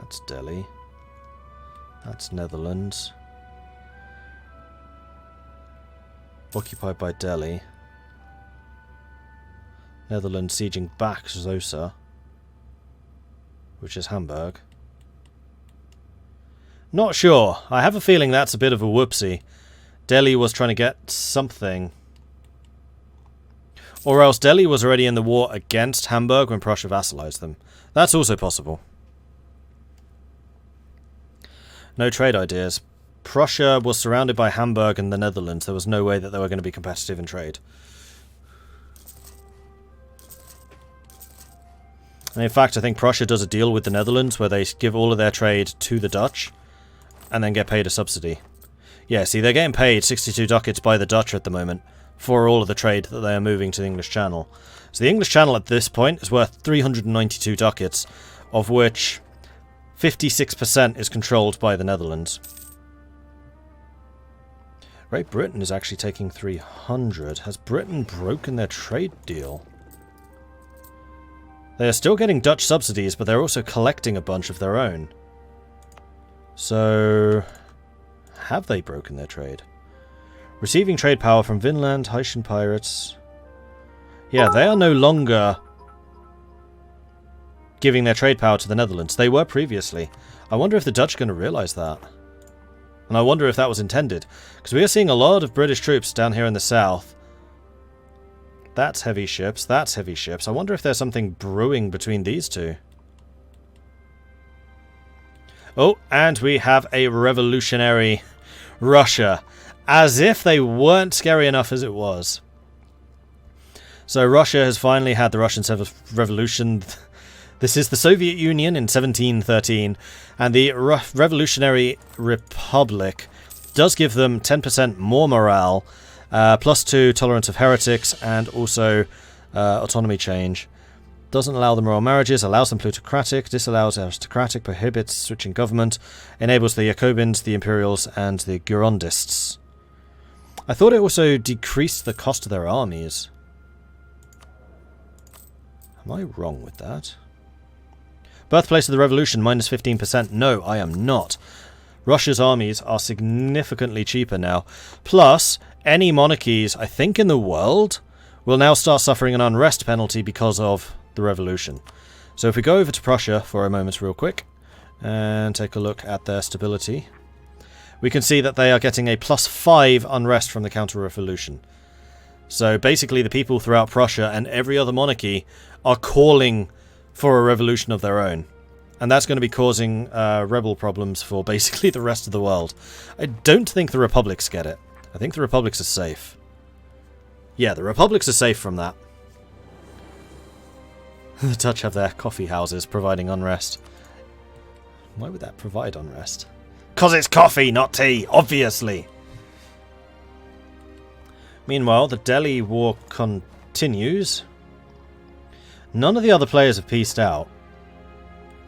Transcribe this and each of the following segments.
That's Delhi. That's Netherlands. Occupied by Delhi. Netherlands sieging back Zosa, which is Hamburg. Not sure. I have a feeling that's a bit of a whoopsie. Delhi was trying to get something. Or else Delhi was already in the war against Hamburg when Prussia vassalized them. That's also possible. No trade ideas. Prussia was surrounded by Hamburg and the Netherlands. There was no way that they were going to be competitive in trade. And in fact, I think Prussia does a deal with the Netherlands where they give all of their trade to the Dutch and then get paid a subsidy. Yeah, see, they're getting paid 62 ducats by the Dutch at the moment for all of the trade that they are moving to the English Channel. So the English Channel at this point is worth 392 ducats, of which 56% is controlled by the Netherlands. Great Britain is actually taking 300. Has Britain broken their trade deal? They are still getting Dutch subsidies, but they're also collecting a bunch of their own. So, have they broken their trade? Receiving trade power from Vinland, Haitian pirates. Yeah, they are no longer giving their trade power to the Netherlands. They were previously. I wonder if the Dutch are going to realise that. And I wonder if that was intended. Because we are seeing a lot of British troops down here in the south. That's heavy ships. That's heavy ships. I wonder if there's something brewing between these two. Oh, and we have a revolutionary Russia. As if they weren't scary enough as it was. So Russia has finally had the Russian Revolution. This is the Soviet Union in 1713. And the Revolutionary Republic does give them 10% more morale. +2 tolerance of heretics and also autonomy change. Doesn't allow them royal marriages, allows them plutocratic, disallows aristocratic, prohibits switching government, enables the Jacobins, the Imperials, and the Girondists. I thought it also decreased the cost of their armies. Am I wrong with that? Birthplace of the Revolution, -15%. No, I am not. Russia's armies are significantly cheaper now. Plus, any monarchies, I think, in the world will now start suffering an unrest penalty because of the revolution. So if we go over to Prussia for a moment real quick and take a look at their stability, we can see that they are getting a +5 unrest from the counter-revolution. So basically the people throughout Prussia and every other monarchy are calling for a revolution of their own. And that's going to be causing rebel problems for basically the rest of the world. I don't think the republics get it. I think the republics are safe. Yeah, the republics are safe from that. The Dutch have their coffee houses providing unrest. Why would that provide unrest? 'Cause it's coffee, not tea, obviously! Meanwhile, the Delhi war continues. None of the other players have peaced out.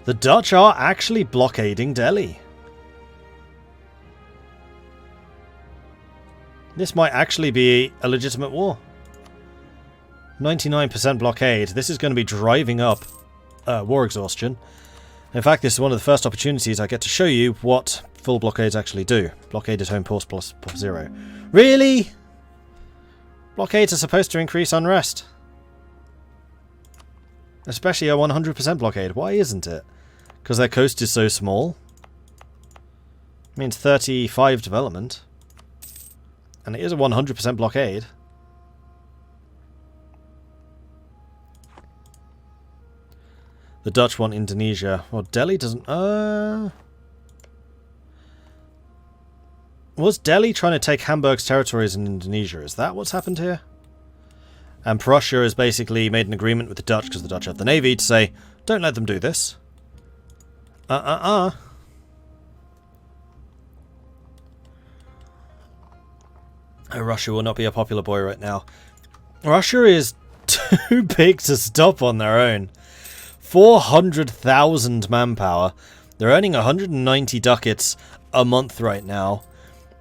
The Dutch are actually blockading Delhi. This might actually be a legitimate war. 99% blockade. This is going to be driving up war exhaustion. In fact, this is one of the first opportunities I get to show you what full blockades actually do. Blockade at home pause +0. Really? Blockades are supposed to increase unrest. Especially a 100% blockade. Why isn't it? Because their coast is so small? It means 35 development. And it is a 100% blockade. The Dutch want Indonesia. Well, Delhi doesn't... Was Delhi trying to take Hamburg's territories in Indonesia? Is that what's happened here? And Prussia has basically made an agreement with the Dutch, because the Dutch have the navy, to say, don't let them do this. Russia will not be a popular boy right now. Russia is too big to stop on their own. 400,000 manpower. They're earning 190 ducats a month right now.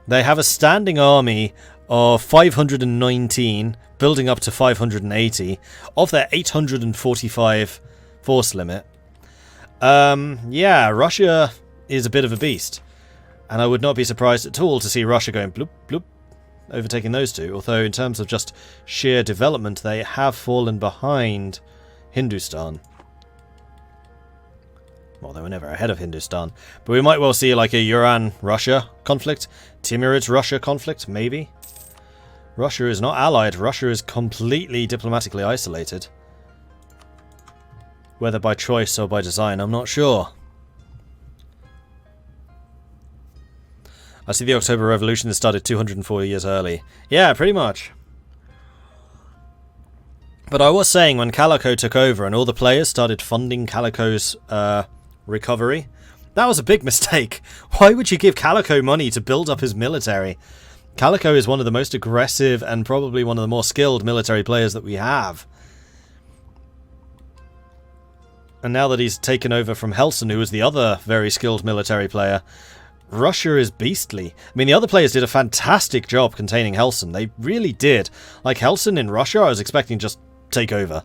They have a standing army of 519, building up to 580, of their 845 force limit. Yeah, Russia is a bit of a beast. And I would not be surprised at all to see Russia going bloop, bloop, overtaking those two. Although in terms of just sheer development, they have fallen behind Hindustan. Well, they were never ahead of Hindustan. But we might well see like a Iran-Russia conflict. Timurids-Russia conflict, maybe. Russia is not allied. Russia is completely diplomatically isolated. Whether by choice or by design, I'm not sure. I see the October Revolution that started 240 years early. Yeah, pretty much. But I was saying when Calico took over and all the players started funding Calico's recovery, that was a big mistake. Why would you give Calico money to build up his military? Calico is one of the most aggressive and probably one of the more skilled military players that we have. And now that he's taken over from Helson, who was the other very skilled military player, Russia is beastly. I mean, the other players did a fantastic job containing Helson. They really did. Like, Helson in Russia, I was expecting just take over.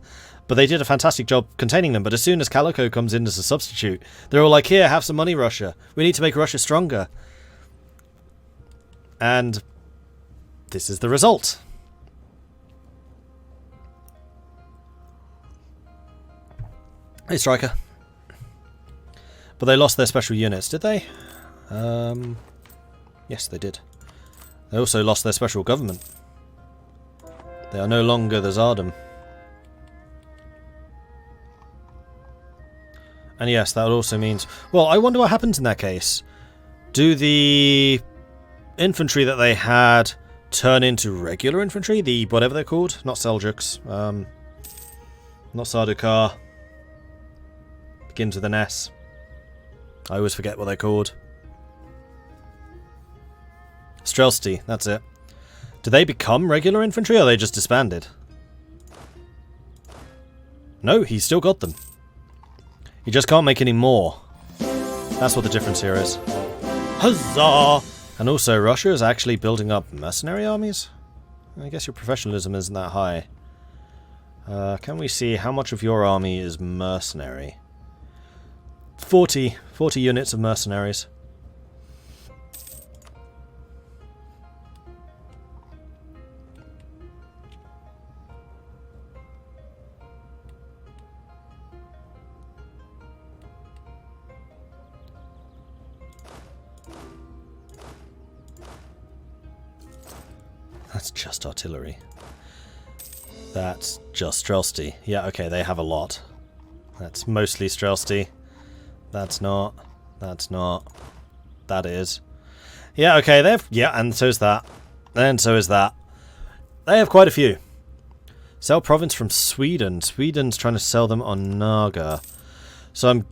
But they did a fantastic job containing them. But as soon as Calico comes in as a substitute, they're all like, here, have some money, Russia. We need to make Russia stronger. And this is the result. Hey, Striker. But they lost their special units, did they? Yes, they did. They also lost their special government. They are no longer the Tsardom. And yes, that also means... Well, I wonder what happens in that case. Do the infantry that they had turn into regular infantry? The whatever they're called? Not Seljuks. Not Sardukar. Begins with an S. I always forget what they're called. Strelsti, that's it. Do they become regular infantry or are they just disbanded? No, he's still got them. He just can't make any more. That's what the difference here is. Huzzah! And also, Russia is actually building up mercenary armies? I guess your professionalism isn't that high. Can we see how much of your army is mercenary? 40 units of mercenaries. That's just artillery. That's just Strelsti. Yeah, okay, they have a lot. That's mostly Strelsti. That's not. That's not. That is. Yeah, okay, they've... Yeah, and so is that. And so is that. They have quite a few. Sell province from Sweden. Sweden's trying to sell them on Naga. So I'm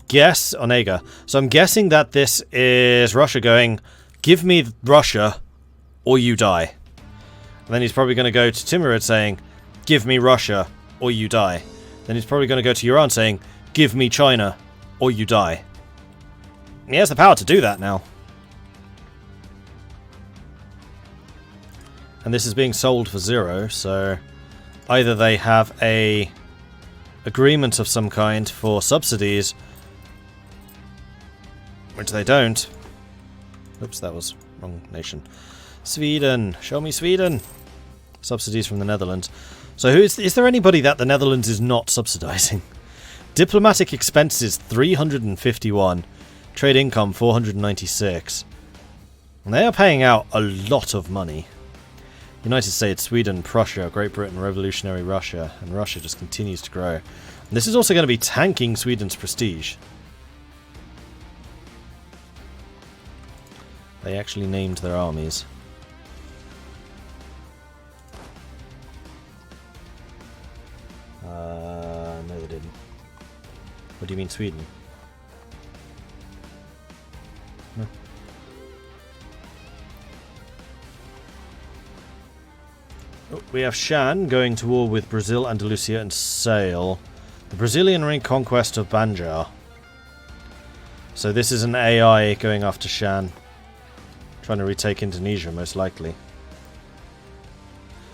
on Aga. So I'm guessing that this is Russia going, give me Russia or you die. And then he's probably going to go to Timurid saying, give me Russia or you die. Then he's probably going to go to Iran saying, give me China or you die. And he has the power to do that now. And this is being sold for 0, so either they have a agreement of some kind for subsidies, which they don't. Oops, that was wrong nation. Sweden, show me Sweden. Subsidies from the Netherlands. So is there anybody that the Netherlands is not subsidizing? Diplomatic expenses 351. Trade income 496. And they are paying out a lot of money. United States, Sweden, Prussia, Great Britain, Revolutionary Russia, and Russia just continues to grow. And this is also going to be tanking Sweden's prestige. They actually named their armies. No they didn't. What do you mean Sweden? No. Oh, we have Shan going to war with Brazil, Andalusia and Sale. The Brazilian reconquest of Banjar. So this is an AI going after Shan. Trying to retake Indonesia, most likely.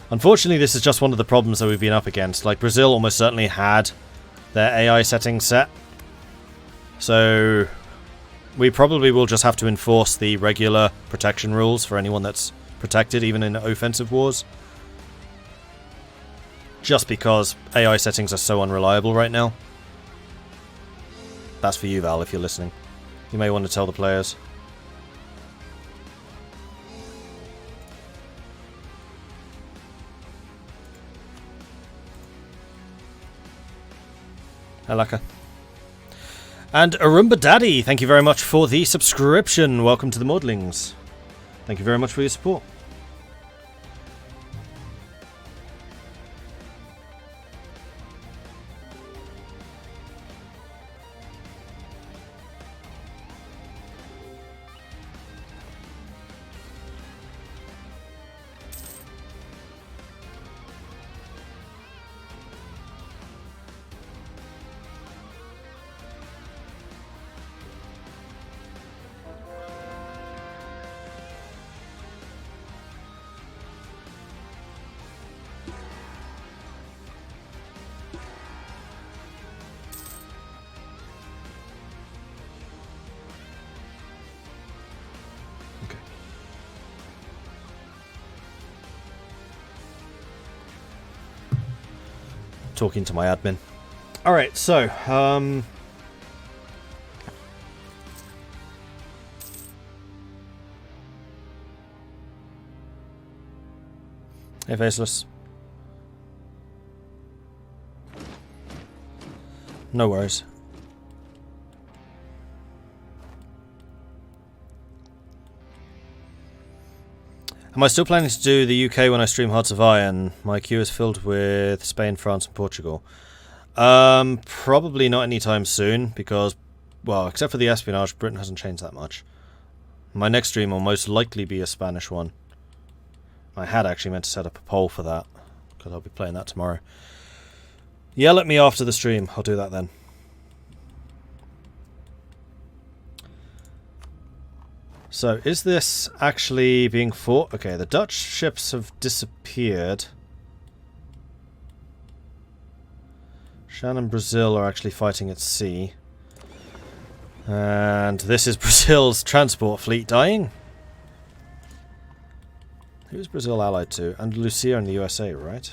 Unfortunately, this is just one of the problems that we've been up against. Like, Brazil almost certainly had their AI settings set. So we probably will just have to enforce the regular protection rules for anyone that's protected, even in offensive wars. Just because AI settings are so unreliable right now. That's for you, Val, if you're listening. You may want to tell the players. Alaka. And Arumba Daddy, thank you very much for the subscription. Welcome to the Maudlings. Thank you very much for your support. Talking to my admin. Alright, so, hey, Faceless. No worries. Am I still planning to do the UK when I stream Hearts of Iron? My queue is filled with Spain, France and Portugal. Probably not anytime soon because, well, except for the espionage, Britain hasn't changed that much. My next stream will most likely be a Spanish one. I had actually meant to set up a poll for that because I'll be playing that tomorrow. Yell at me after the stream. I'll do that then. So, is this actually being fought? Okay, the Dutch ships have disappeared. Shan and Brazil are actually fighting at sea. And this is Brazil's transport fleet dying. Who's Brazil allied to? Andalusia and the USA, right?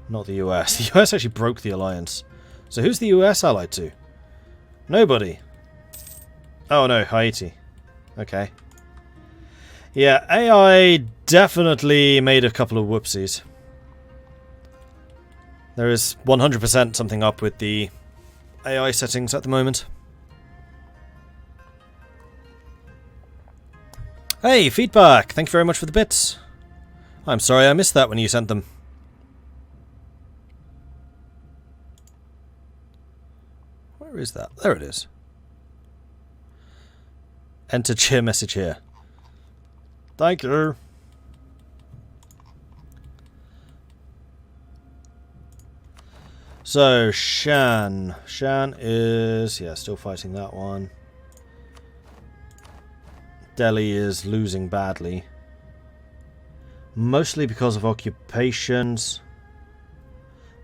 Not the US. The US actually broke the alliance. So who's the US allied to? Nobody. Oh no, Haiti. Okay. Yeah, AI definitely made a couple of whoopsies. There is 100% something up with the AI settings at the moment. Hey, feedback! Thank you very much for the bits. I'm sorry I missed that when you sent them. Where is that? There it is. Enter cheer message here. Thank you. So, Shan. Shan is, yeah, still fighting that one. Delhi is losing badly. Mostly because of occupations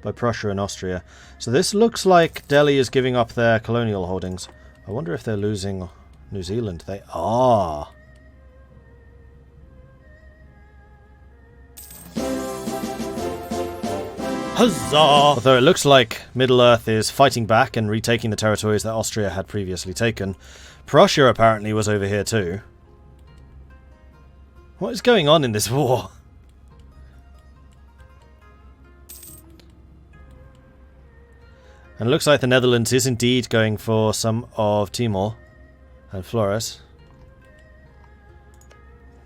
by Prussia and Austria. So this looks like Delhi is giving up their colonial holdings. I wonder if they're losing New Zealand. They are. Huzzah! Although it looks like Middle-earth is fighting back and retaking the territories that Austria had previously taken. Prussia apparently was over here too. What is going on in this war? And it looks like the Netherlands is indeed going for some of Timor and Flores.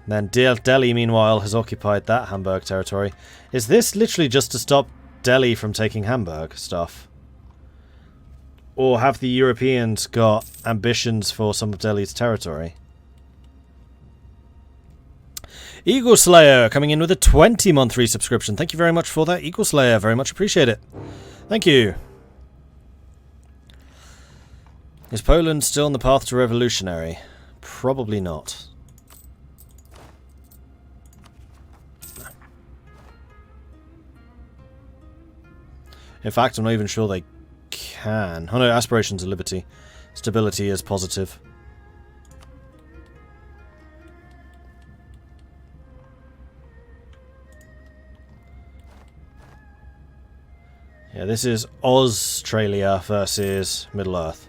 Then Delhi, meanwhile, has occupied that Hamburg territory. Is this literally just to stop Delhi from taking Hamburg stuff? Or have the Europeans got ambitions for some of Delhi's territory? Eagle Slayer coming in with a 20-month resubscription. Thank you very much for that, Eagle Slayer. Very much appreciate it. Thank you. Is Poland still on the path to revolutionary? Probably not. In fact, I'm not even sure they can. Oh no, aspirations are liberty. Stability is positive. Yeah, this is Australia versus Middle-earth.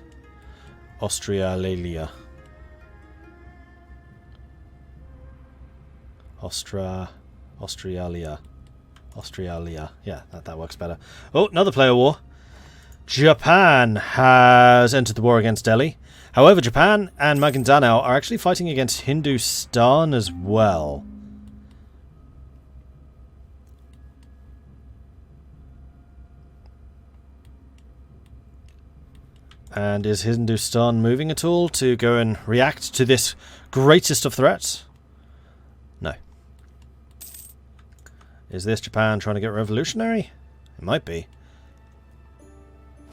Australia. Australia. Yeah, that works better. Oh, another player war. Japan has entered the war against Delhi. However, Japan and Maguindanao are actually fighting against Hindustan as well. And is Hindustan moving at all to go and react to this greatest of threats? No. Is this Japan trying to get revolutionary? It might be.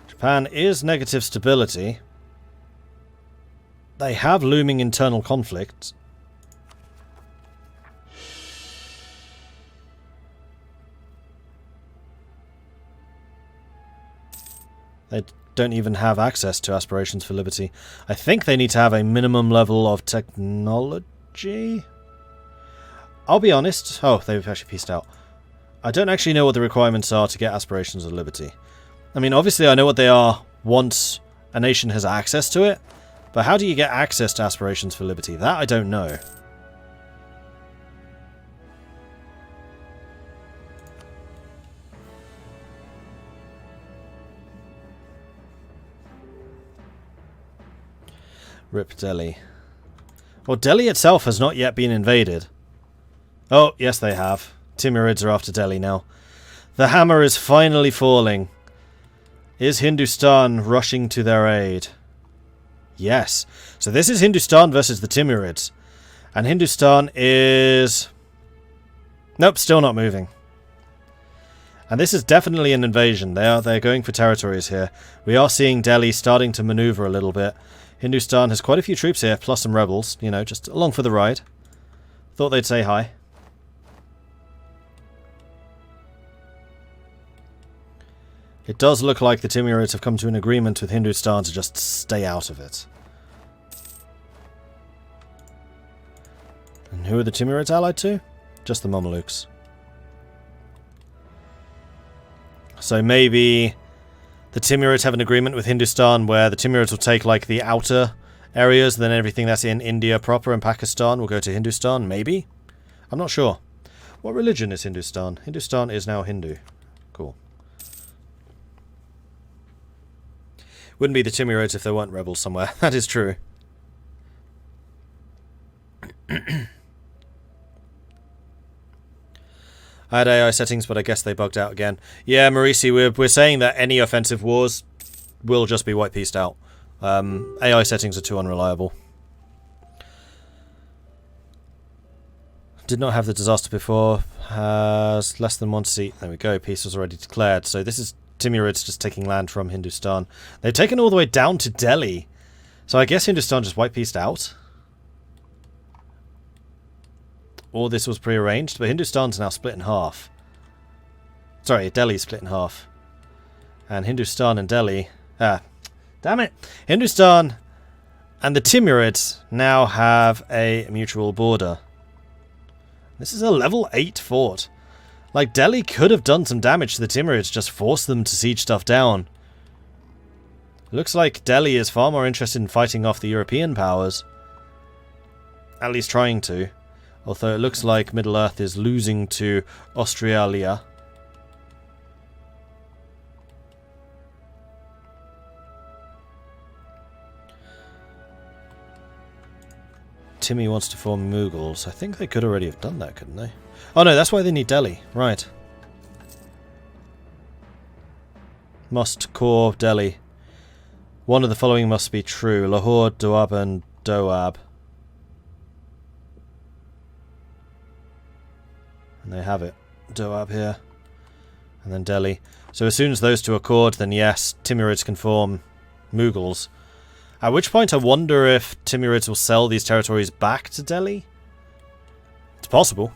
Japan is negative stability. They have looming internal conflicts. They don't even have access to aspirations for liberty. I think they need to have a minimum level of technology. I'll be honest. Oh, they've actually pieced out. I don't actually know what the requirements are to get aspirations of liberty. I mean, obviously I know what they are once a nation has access to it, but how do you get access to aspirations for liberty? That I don't know. Rip Delhi. Well, Delhi itself has not yet been invaded. Oh, yes they have. Timurids are after Delhi now. The hammer is finally falling. Is Hindustan rushing to their aid? Yes. So this is Hindustan versus the Timurids. And Hindustan is... Nope, still not moving. And this is definitely an invasion. They're going for territories here. We are seeing Delhi starting to maneuver a little bit. Hindustan has quite a few troops here, plus some rebels, you know, just along for the ride. Thought they'd say hi. It does look like the Timurids have come to an agreement with Hindustan to just stay out of it. And who are the Timurids allied to? Just the Mamelukes. So maybe the Timurids have an agreement with Hindustan where the Timurids will take like the outer areas, then everything that's in India proper and Pakistan will go to Hindustan, maybe? I'm not sure. What religion is Hindustan? Hindustan is now Hindu. Cool. Wouldn't be the Timurids if there weren't rebels somewhere. That is true. I had AI settings, but I guess they bugged out again. Yeah, Marisi, we're saying that any offensive wars will just be white-pieced out. AI settings are too unreliable. Did not have the disaster before. Has less than one seat. There we go. Peace was already declared. So this is Timurids just taking land from Hindustan. They've taken all the way down to Delhi. So I guess Hindustan just white-pieced out. Or this was prearranged, but Hindustan's now split in half. Sorry, Delhi's split in half. And Hindustan and Delhi... damn it! Hindustan and the Timurids now have a mutual border. This is a level 8 fort. Like, Delhi could have done some damage to the Timurids, just force them to siege stuff down. Looks like Delhi is far more interested in fighting off the European powers. At least trying to. Although it looks like Middle-earth is losing to Australia. Timmy wants to form Mughals. I think they could already have done that, couldn't they? Oh no, that's why they need Delhi. Right. Must core Delhi. One of the following must be true. Lahore, Doab, and Doab. And they have it. Doab here. And then Delhi. So as soon as those two accord, then yes, Timurids can form Mughals. At which point I wonder if Timurids will sell these territories back to Delhi? It's possible.